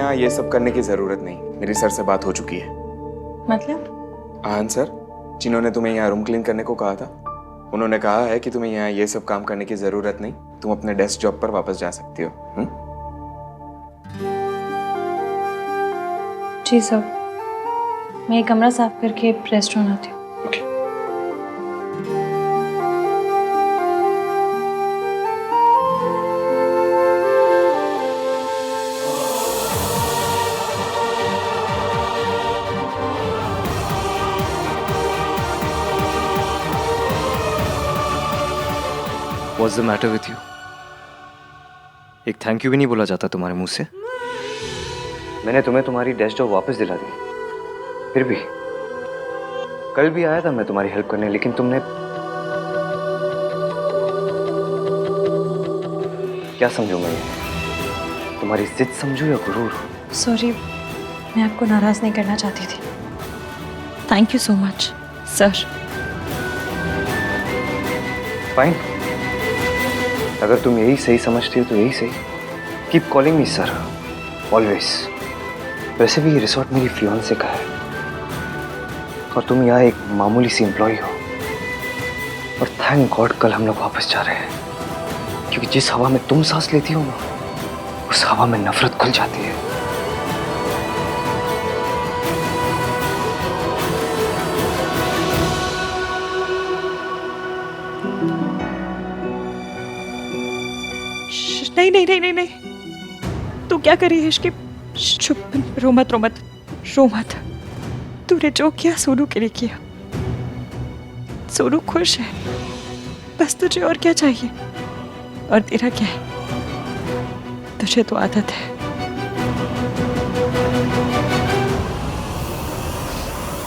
यहाँ ये सब करने की जरूरत नहीं। मेरी सर से बात हो चुकी है। मतलब? आनंद सर, जिन्होंने तुम्हें यहाँ रूम क्लीन करने को कहा था, उन्होंने कहा है कि तुम्हें यहाँ ये सब काम करने की जरूरत नहीं, तुम अपने डेस्क जॉब पर वापस जा सकती हो। जी सर, मैं ये कमरा साफ करके रेस्टोरेंट आती हूँ। What's the matter with you? एक थैंक यू भी नहीं बोला जाता तुम्हारे मुंह से। मैंने तुम्हें तुम्हारी डेस्क जॉब वापस दिला दी, फिर भी कल भी आया था मैं तुम्हारी हेल्प करने, लेकिन तुमने क्या समझो मैं तुम्हारी जिद समझू या गुरूर? सॉरी, मैं आपको नाराज नहीं करना चाहती थी। Thank you so much sir. Fine, अगर तुम यही सही समझती हो तो यही सही। Keep calling me sir, always. वैसे भी ये रिसोर्ट मेरी फियांसे का है और तुम यहाँ एक मामूली सी एम्प्लॉय हो। और थैंक गॉड कल हम लोग वापस जा रहे हैं, क्योंकि जिस हवा में तुम सांस लेती हो ना, उस हवा में नफरत खुल जाती है। नहीं नहीं नहीं नहीं नहीं, तू क्या करी है इश्क़? चुप, रो मत रो मत रो मत। तूने जो किया सोनू के लिए किया। सोनू खुश है, बस तुझे और क्या चाहिए? और तेरा क्या है? तुझे तो आदत है।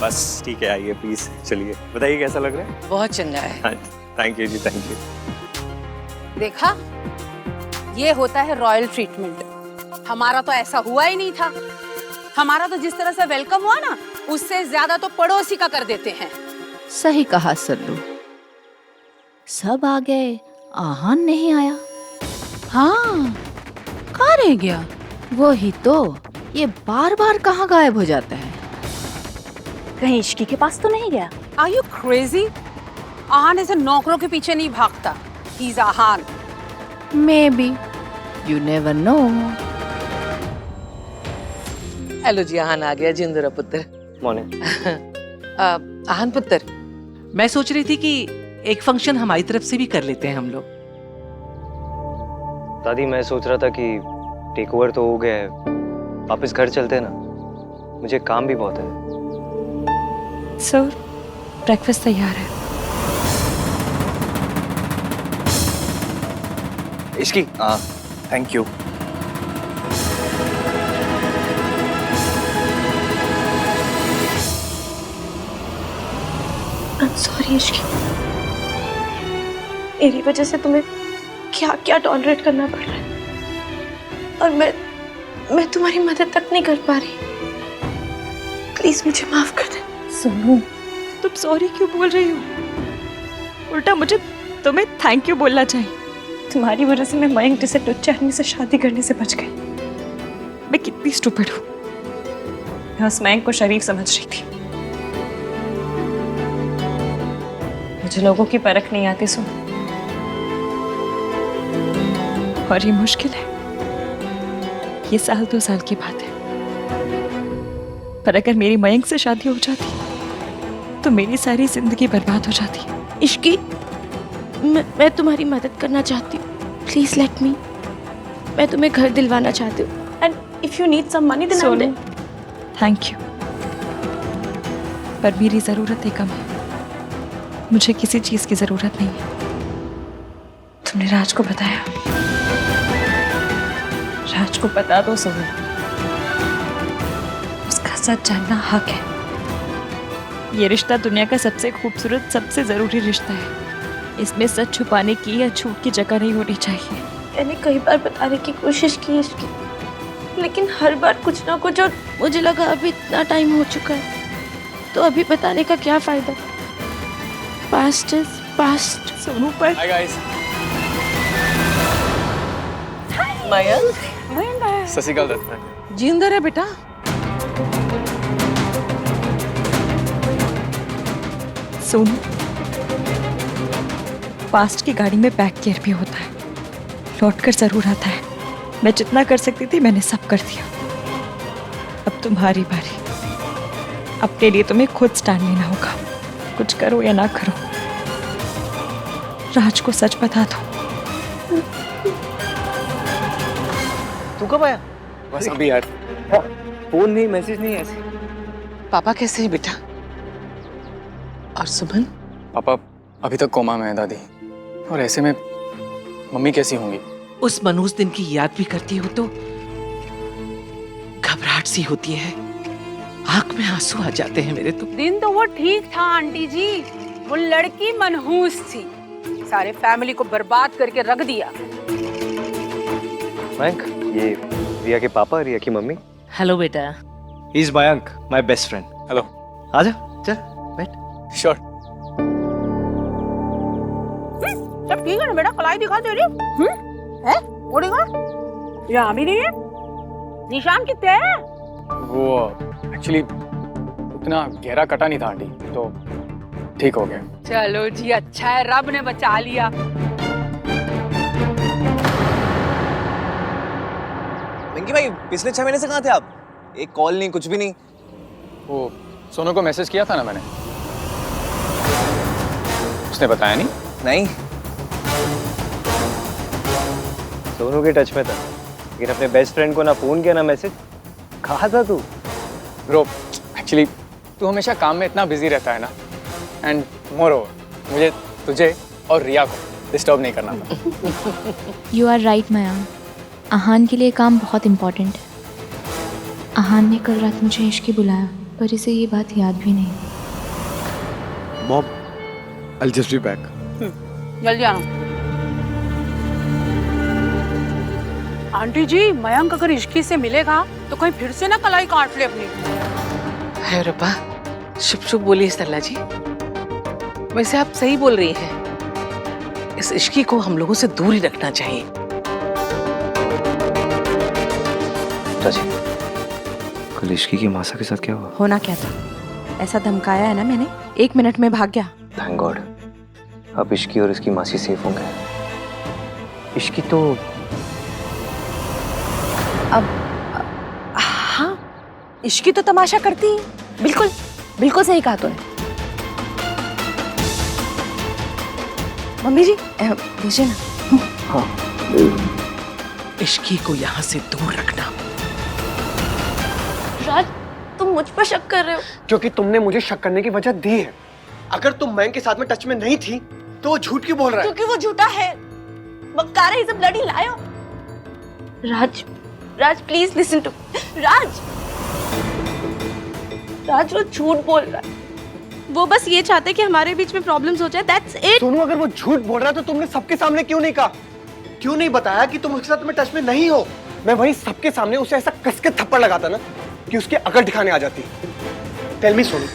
बस ठीक है, आइए प्लीज, चलिए बताइए कैसा लग रहा है? बहुत चंगा है। थैंक यू जी, थैंक यू। देखा, ये होता है रॉयल ट्रीटमेंट। हमारा तो ऐसा हुआ ही नहीं था। हमारा तो जिस तरह से वेलकम हुआ ना, उससे ज्यादा तो पड़ोसी का कर देते हैं। सही कहा सल्लू, सब आ गए, आहान नहीं आया। हाँ, कहाँ रह गया? वो ही तो, ये बार बार कहाँ गायब हो जाता है? कहीं इश्की के पास तो नहीं गया? Are you crazy? आहान ऐसे नौकरों के पीछे नहीं भागता। He's Aahan. Maybe, you never know. Hello जी, आहान आ गया। जिंदरा पुत्र। मॉर्निंग। आहान पुत्र, मैं सोच रही थी कि एक फंक्शन हमारी तरफ से भी कर लेते हैं हम लोग। दादी, मैं सोच रहा था कि टेक ओवर तो हो गया है, वापस घर चलते हैं ना, मुझे काम भी बहुत है। सर, ब्रेकफास्ट तैयार है। इसकी थैंक यू। सॉरी इश्की, मेरी वजह से तुम्हें क्या क्या टॉलरेट करना पड़ रहा है, और मैं तुम्हारी मदद तक नहीं कर पा रही। प्लीज मुझे माफ कर दे। सोनू, तुम सॉरी क्यों बोल रही हो? उल्टा मुझे तुम्हें थैंक यू बोलना चाहिए। तुम्हारी वजह से मैं मयंक जैसे टुच्चे आदमी से शादी करने से बच गई। मैं कितनी स्टूपिड हूँ। मैं उस मयंक को शरीफ समझ रही थी। मुझे लोगों की परख नहीं आती सुन, और ये मुश्किल है। ये साल 2 साल की बात है, पर अगर मेरी मयंक से शादी हो जाती तो मेरी सारी जिंदगी बर्बाद हो जाती। इश्की, मैं तुम्हारी मदद करना चाहती हूँ। Please let me. मैं तुम्हें घर दिलवाना चाहती हूँ, and if you need some money then I will. Thank you, पर मेरी जरूरतें कम है। मुझे किसी चीज की जरूरत नहीं है। तुमने राज को बताया? राज को बता दो सोनू, उसका सच जानना हक है। ये रिश्ता दुनिया का सबसे खूबसूरत, सबसे जरूरी रिश्ता है। इसमें सच छुपाने की या झूठ की जगह नहीं होनी चाहिए। मैंने कई बार बताने की कोशिश की इसकी, लेकिन हर बार कुछ ना कुछ, और मुझे लगा अभी इतना टाइम हो चुका है तो अभी बताने का क्या फायदा। Past is past. सोनू पर हाय गाइस। मयंक, सत श्री अकाल दत्ता। जिंदा है बेटा। सोनू, पास्ट की गाड़ी में बैक गियर भी होता है, लौट कर जरूर आता है। मैं जितना कर सकती थी मैंने सब कर दिया। अब तुम्हारी बारी। अपने लिए तुम्हें खुद स्टैंड लेना होगा, कुछ करो या ना करो। राज को सच बता दो। तू कब आया? बस अभी यार। फोन नहीं, मैसेज नहीं, ऐसे। पापा कैसे है बेटा? और सुमन? पापा अभी तक कोमा में है दादी, और ऐसे में मम्मी कैसी होंगी? उस मनहूस दिन की याद भी करती हो तो घबराहट सी होती है, आंख में आंसू आ जाते हैं मेरे तो। दिन तो वो ठीक था आंटी जी, वो लड़की मनहूस थी, सारे फैमिली को बर्बाद करके रख दिया। मयंक, ये रिया के पापा, रिया की मम्मी। हेलो बेटा। He is Mayank, my best friend. Hello. आजा, चल बैठ। श्योर। सब ठीक है ना बेटा? कलाई दिखा तेरी। है वो दिखा, यहाँ भी नहीं है। निशान कितने हैं? वो एक्चुअली उतना गहरा कटा नहीं था आंटी, तो ठीक हो गया। चलो जी, अच्छा है, रब ने बचा लिया। पिंकी भाई, पिछले 6 महीने से कहाँ थे आप? एक कॉल नहीं, कुछ भी नहीं। वो सोनू को मैसेज किया था ना मैंने, उसने बताया नहीं। नहीं, सोनू के टच में था, लेकिन अपने बेस्ट फ्रेंड को ना फोन किया ना मैसेज। कहाँ था तू? ब्रो, एक्चुअली तू हमेशा काम में इतना बिजी रहता है ना, एंड मोरओवर मुझे तुझे और रिया को डिस्टर्ब नहीं करना था। यू आर राइट मयांक, आहान के लिए काम बहुत इम्पोर्टेंट है। आहान ने कल रात मुझे इश्की बुलाया, पर इसे ये बात याद भी नहीं। Mom, I'll just be back. जल्दी आना। आंटी जी, मयंक अगर इश्की से मिलेगा तो कहीं फिर से ना कलाई काट ले अपनी। है रब्बा, शुभ शुभ बोलिए सरला जी। वैसे आप सही बोल रही हैं, इस इश्की को हम लोगों से दूर ही रखना चाहिए। चाची, कल इश्की की मासा के साथ क्या हुआ? होना क्या था? ऐसा धमकाया है ना मैंने, 1 मिनट में भाग गया। थैंक गॉड, अब इश्की और इसकी मासी सेफ होंगे। इश्की तो हाँ, इश्की तो तमाशा करती है। बिल्कुल बिल्कुल सही कहा तूने। मम्मी जी भेजे ना। हाँ, इश्की को यहाँ से दूर रखना। राज, तुम मुझ पर शक कर रहे हो? क्योंकि तुमने मुझे शक करने की वजह दी है। अगर तुम मयंक के साथ में टच में नहीं थी तो वो झूठ क्यों बोल रहा है? क्योंकि वो झूठा है। बकरा is a bloody liar. Raj, Raj please listen to. Raj, Raj वो झूठ बोल रहा है। वो बस ये चाहते कि हमारे बीच में प्रॉब्लम्स हो जाए, दैट्स इट। सोनू, अगर वो झूठ बोल रहा है तो तुमने सबके सामने क्यों नहीं कहा? क्यों नहीं बताया कि तुम उसके साथ में टच में नहीं हो? मैं वहीं सबके सामने उसे ऐसा कस के थप्पड़ लगाता ना कि उसकी अकल ठिकाने आ जाती। टेल मी सोनू,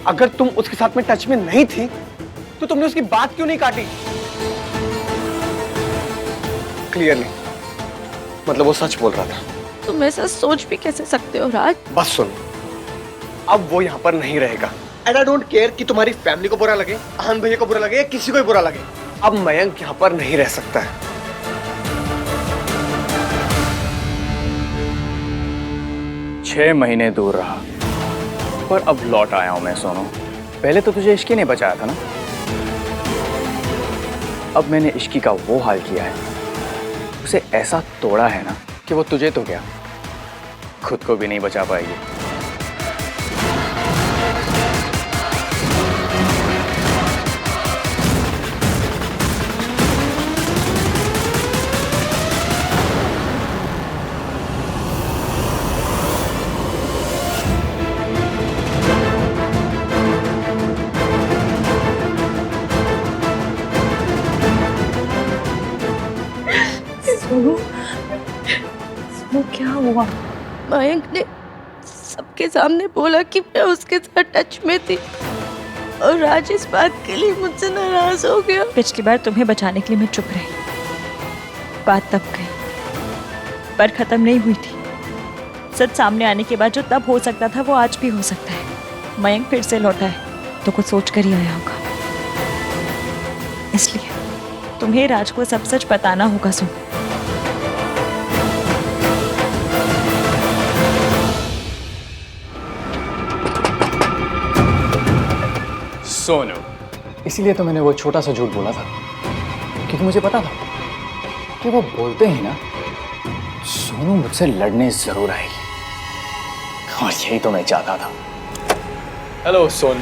अगर तुम उसके साथ में टच में नहीं थी तो तुमने उसकी बात क्यों नहीं काटी? क्लियरली, मतलब वो सच बोल रहा था। तुम ऐसा सोच भी कैसे सकते हो राज? बस सुनो, अब वो यहाँ पर नहीं रहेगा। एंड आई डोंट केयर कि तुम्हारी फैमिली को बुरा लगे, आहान भैया को बुरा लगे या किसी को भी बुरा लगे। अब मयंक यहाँ पर नहीं रह सकता है। 6 महीने दूर रहा, पर अब लौट आया हूं मैं सोनू। पहले तो तुझे इश्की ने बचाया था ना, अब मैंने इश्की का वो हाल किया है, उसे ऐसा तोड़ा है ना कि वो तुझे तो क्या, खुद को भी नहीं बचा पाएगी। वो क्या हुआ? मयंक ने सबके सामने बोला कि मैं उसके साथ टच में थी और राज इस बात के लिए मुझसे नाराज हो गया। पिछली बार तुम्हें बचाने के लिए मैं चुप रही, बात तब गई, पर खत्म नहीं हुई थी। सच सामने आने के बाद जो तब हो सकता था वो आज भी हो सकता है। मयंक फिर से लौटा है तो कुछ सोच कर ही आया होगा, इसलिए तुम्हें राज को सब सच बताना होगा। सोनू, इसीलिए तो मैंने वो छोटा सा झूठ बोला था, क्योंकि मुझे पता था कि वो बोलते हैं ना, सोनू मुझसे लड़ने जरूर आएगी, और यही तो मैं चाहता था। हेलो सोनू।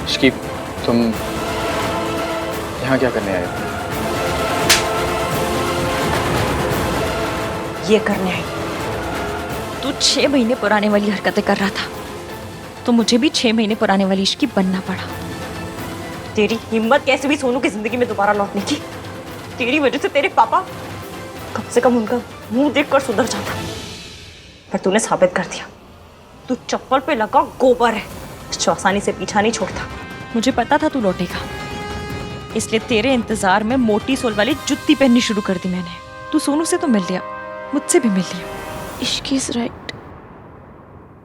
शिकीब, तुम यहाँ क्या करने आए हो? ये करने आई। तू 6 महीने पुराने वाली हरकतें कर रहा था तो मुझे भी 6 महीने पुराने वाली इश्की बनना पड़ा। तेरी हिम्मत कैसे भी सोनू की जिंदगी में दोबारा लौटने की। तेरी वजह से तेरे पापा कम से कम उनका मुंह देखकर सुधर जाता, पर तूने साबित कर दिया तू चप्पल पे लगा गोबर है, जो आसानी से पीछा नहीं छोड़ता। मुझे पता था तू लौटेगा, इसलिए तेरे इंतजार में मोटी सोल वाली जुत्ती पहननी शुरू कर दी मैंने। तू सोनू से तो मिल लिया, मुझसे भी मिल लिया। इश्की इज राइट,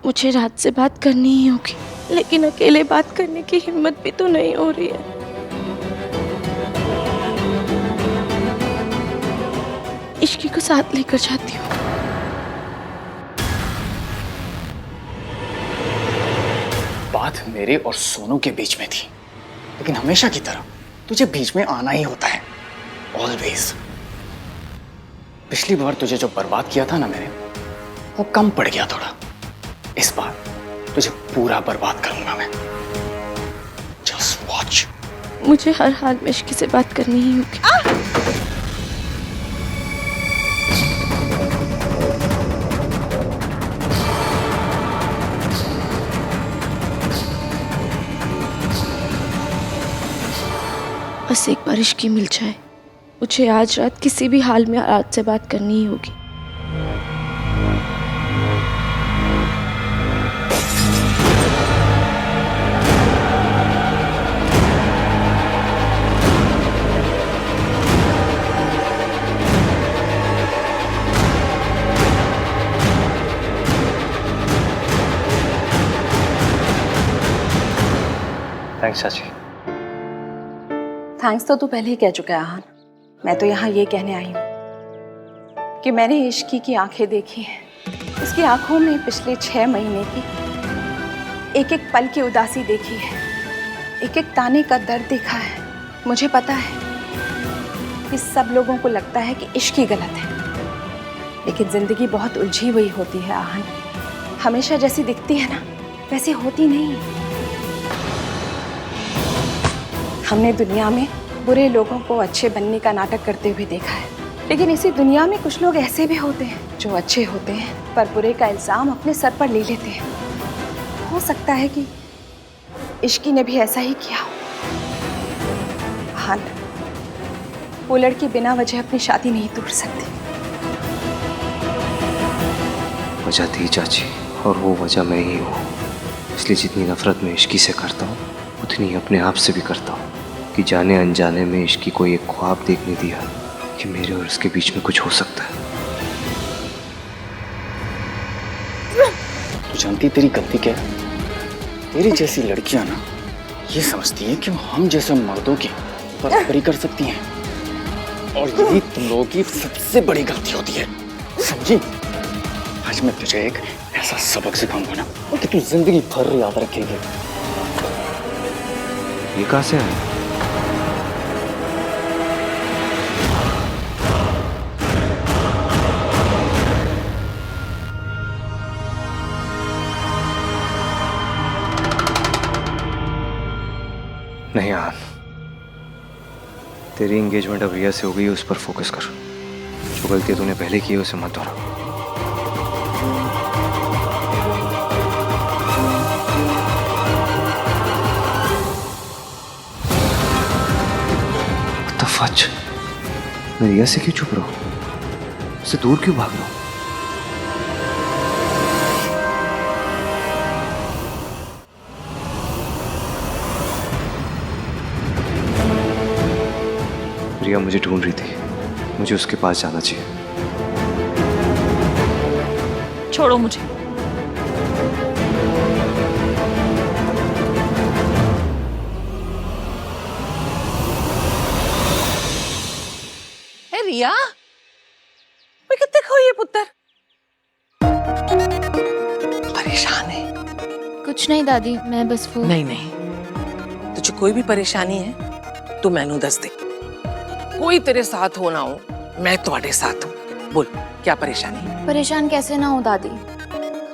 मुझे रात से बात करनी ही होगी, लेकिन अकेले बात करने की हिम्मत भी तो नहीं हो रही है। इश्की को साथ लेकर जाती हूँ। बात मेरे और सोनू के बीच में थी, लेकिन हमेशा की तरह तुझे बीच में आना ही होता है, ऑलवेज। पिछली बार तुझे जो बर्बाद किया था ना मैंने, वो कम पड़ गया थोड़ा। इस बार तुझे पूरा बर्बाद करूंगा मैं। Just watch. मुझे हर हाल में इश्की से बात करनी ही होगी। बस एक बार इश्की मिल जाए, मुझे आज रात किसी भी हाल में रात से बात करनी ही होगी। थैंक्स चाची। थैंक्स तो तू पहले ही कह चुका है आहान। मैं तो यहाँ ये कहने आई हूँ कि मैंने इश्की की आंखें देखी हैं। उसकी आंखों में पिछले 6 महीने की एक एक पल की उदासी देखी है, एक एक ताने का दर्द देखा है। मुझे पता है कि सब लोगों को लगता है कि इश्की गलत है, लेकिन जिंदगी बहुत उलझी हुई होती है आहान। हमेशा जैसी दिखती है ना, वैसी होती नहीं। हमने दुनिया में बुरे लोगों को अच्छे बनने का नाटक करते हुए देखा है, लेकिन इसी दुनिया में कुछ लोग ऐसे भी होते हैं जो अच्छे होते हैं पर बुरे का इल्जाम अपने सर पर ले लेते हैं। हो सकता है कि इश्की ने भी ऐसा ही किया हो। हाँ, वो लड़की बिना वजह अपनी शादी नहीं तोड़ सकती। वजह थी चाची, और वो वजह मैं ही हूँ। इसलिए जितनी नफरत मैं इश्की से करता हूँ, उतनी अपने आप से भी करता हूँ कि जाने अनजाने में इश्की को एक ख्वाब देखने दिया कि मेरे और उसके बीच में कुछ हो सकता है। तू जानती तेरी गलती क्या है? तेरी जैसी लड़कियां ना ये समझती हैं कि वो हम जैसे मर्दों की बराबरी कर सकती हैं, और यही तुम लोगों की सबसे बड़ी गलती होती है, समझी? आज मैं तुझे एक ऐसा सबक सिखाऊंगा ना कि तू जिंदगी भर याद रखेगी। ये कहाँ से आया? नहीं यार, तेरी एंगेजमेंट अब रिया से हो गई, उस पर फोकस कर। जो गलती तूने पहले की है उसे मत दोहरा। फच, मैं रिया से क्यों चुप रहा हूं? उससे दूर क्यों भाग रहा हूं? रिया मुझे ढूंढ रही थी, मुझे उसके पास जाना चाहिए। छोड़ो मुझे। ए रिया, मैं कितने खोई है पुत्र? परेशान है? कुछ नहीं दादी, मैं बस वो नहीं नहीं, तुझे कोई भी परेशानी है तो मैनू दस दे। कोई तेरे साथ हो ना हो, मैं तुम्हारे साथ हूँ। बोल क्या परेशानी है? परेशान कैसे ना हो दादी,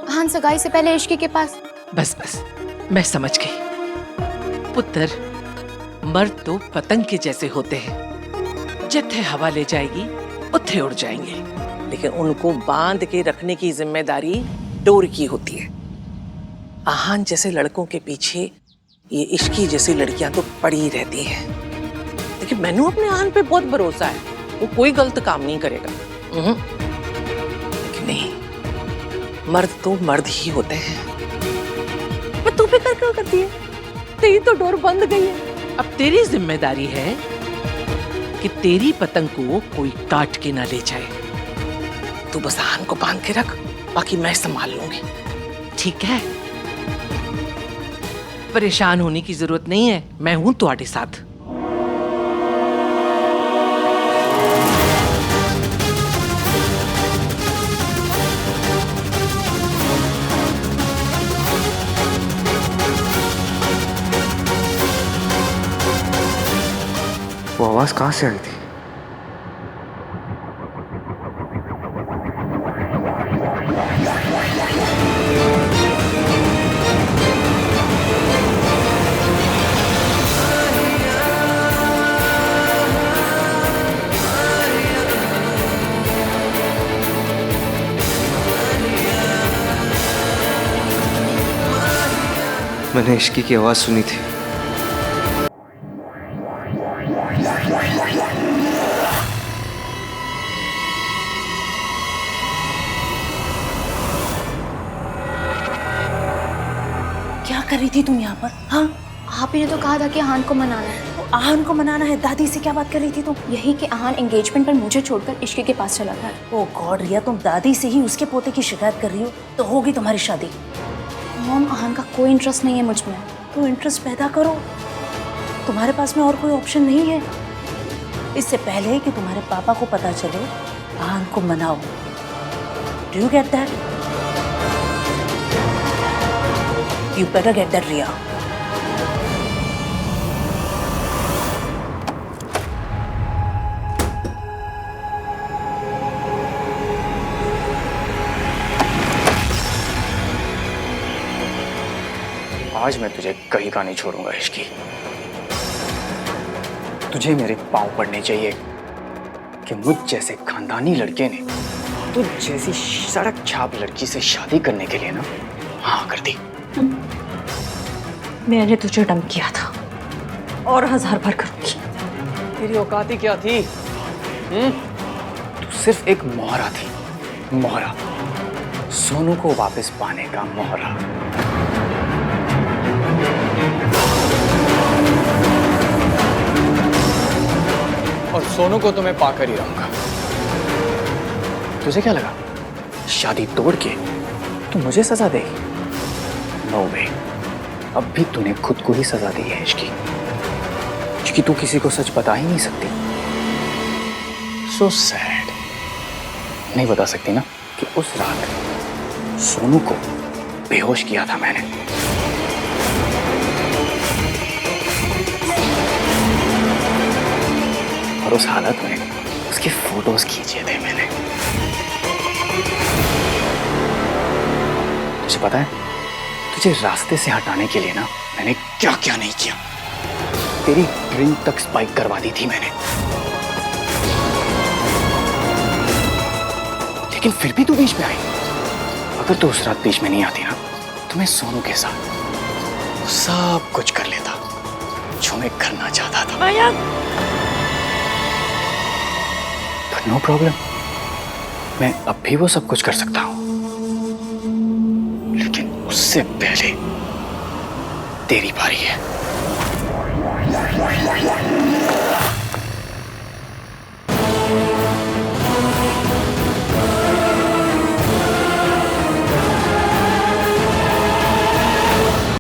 आहान सगाई से पहले इश्की के पास। बस बस, मैं समझ गई। पुत्र, मर्द तो पतंग के जैसे होते हैं, जिथे हवा ले जाएगी उथे उड़ जाएंगे, लेकिन उनको बांध के रखने की जिम्मेदारी डोर की होती है। आहान जैसे लड़कों के पीछे ये इश्की जैसी लड़कियां तो पड़ी रहती हैं, लेकिन मैनू अपने आहान पे बहुत भरोसा है, वो कोई गलत काम नहीं करेगा। लेकिन नहीं, मर्द तो मर्द ही होते हैं। पर तू फिक्र क्यों करती है? तेरी तो डोर बंद गई है। अब तेरी जिम्मेदारी है कि तेरी पतंग को कोई काट के ना ले जाए। तू बस आहान को बांध के रख, बाकी मैं संभाल लूंगी, ठीक है? परेशान होने की जरूरत नहीं है, मैं हूं तुम्हारे साथ। वो आवाज कहाँ से आई थी? मैंने इश्की की आवाज सुनी थी। क्या कर रही थी तुम यहाँ पर? हाँ, आप ही ने तो कहा था कि आहान को मनाना है। तो आहान को मनाना है। दादी से क्या बात कर रही थी तुम? यही कि आहान एंगेजमेंट पर मुझे छोड़कर इश्की के पास चला गया। ओ गॉड रिया, तुम दादी से ही उसके पोते की शिकायत कर रही हो, तो होगी तुम्हारी शादी। मॉम, आहान का कोई इंटरेस्ट नहीं है मुझ में। तो इंटरेस्ट पैदा करो, तुम्हारे पास में और कोई ऑप्शन नहीं है। इससे पहले कि तुम्हारे पापा को पता चले, आहान को मनाओ। Do you get that? You better get that Riya. आज मैं तुझे कहीं का नहीं छोड़ूंगा इश्की। तुझे मेरे पांव पड़ने चाहिए कि मुझ जैसे खानदानी लड़के ने तुझ जैसी सड़क छाप लड़की से शादी करने के लिए ना हाँ कर दी। मैंने तुझे डंप किया था और 1000 बार करूंगी। तेरी औकात ही क्या थी? तू सिर्फ एक मोहरा थी, मोहरा, सोनू को वापस पाने का मोहरा। और सोनू को तो मैं पाकर ही रहूंगा। तुझे क्या लगा शादी तोड़ के तू मुझे सजा देगी? नो वे, अब भी तूने खुद को ही सजा दी है इश्की, क्योंकि तू किसी को सच बता ही नहीं सकती। So sad. नहीं बता सकती ना कि उस रात सोनू को बेहोश किया था मैंने। और उस हालत में उसके फोटोज खींचे थे मैंने। तुझे पता है, तुझे रास्ते से हटाने के लिए ना मैंने क्या क्या नहीं किया। तेरी ड्रिंक तक स्पाइक करवा दी थी मैंने, लेकिन फिर भी तू बीच में आई। अगर तू उस रात बीच में नहीं आती ना, तो मैं सोनू के साथ सब कुछ कर लेता जो मैं करना चाहता था। But no problem, मैं अब भी वो सब कुछ कर सकता हूं, लेकिन उससे पहले तेरी बारी है।